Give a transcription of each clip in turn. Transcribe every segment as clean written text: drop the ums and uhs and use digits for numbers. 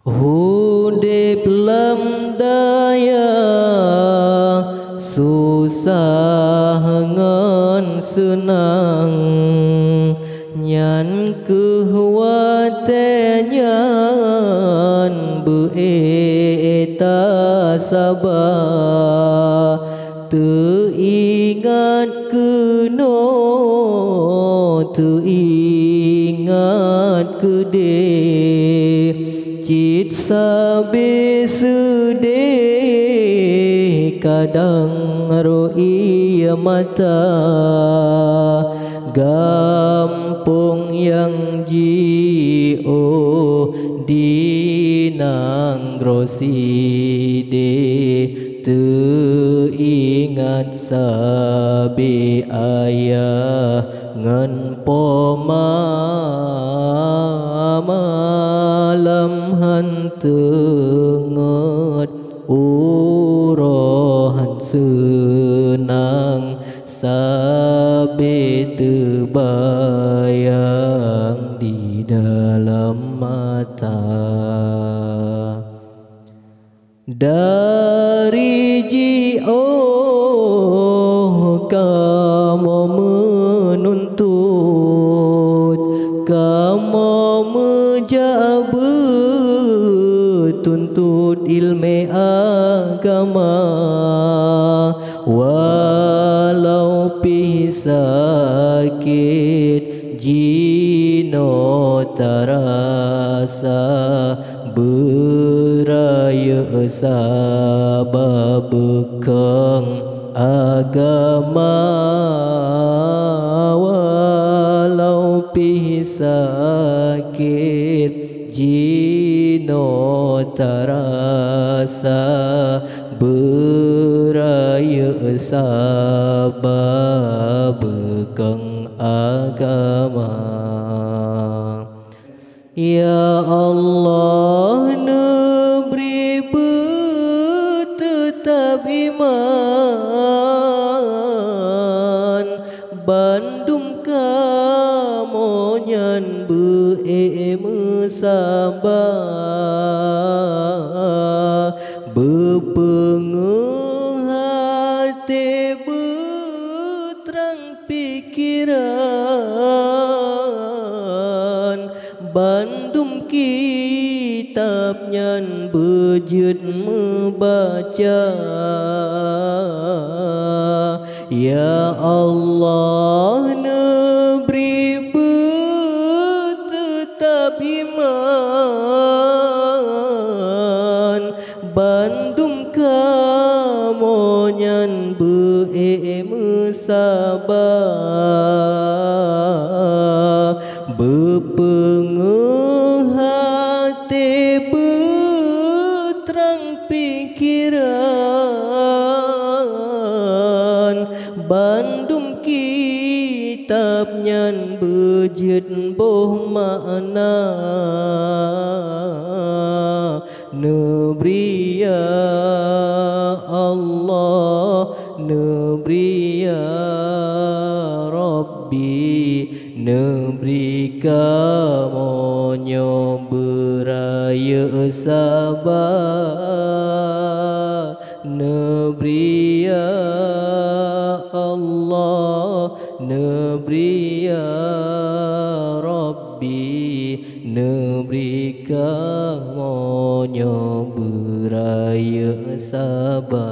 Hudip lam daya susah ngan senang nyan kehwatenyan beeta sabar teringat keno teringat kede cit sabe sedih kadang roi mata gampung yang jio dinang groside teringat sabe ayah ngan poma malam hantenget urohan senang sabe terbayang di dalam mata dari jio kamu menuntut kamu menjabut tuntut ilmu agama walau pi sakit jino tarasa beraya sabab bekeng agama walau pi sakit jino tarasa beraya sabab bekeng agama. Ya Allah neberi tetap iman bandung kamonyan sabar bepengeh hati beterang pikiran bandung kitab nyan bejut membaca ya Allah neberi tetap iman bandung kamonyan sabar bepengeh hati beterang pikiran bandung kitab nyan bejut boh makna neberi ya Allah neberi ya Rabbi neberi kamonyo beraya sabar neberi ya Allah neberi ya Rabbi neberi kamonyo beraya sabar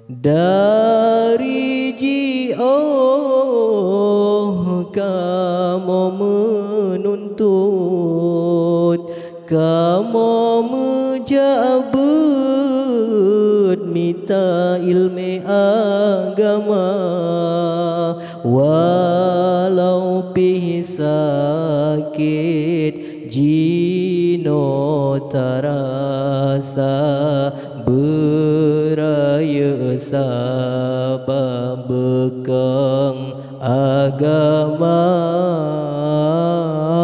dari jio kamu menuntut kamu menjabut minta ilmu agama walau pi sakit jino tarasa beraya sabab bekeng agama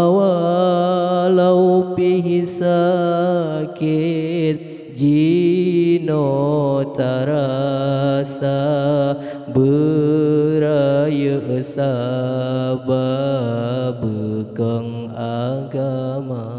walau pi sakit jino tarasa beraya sabab bekeng agama.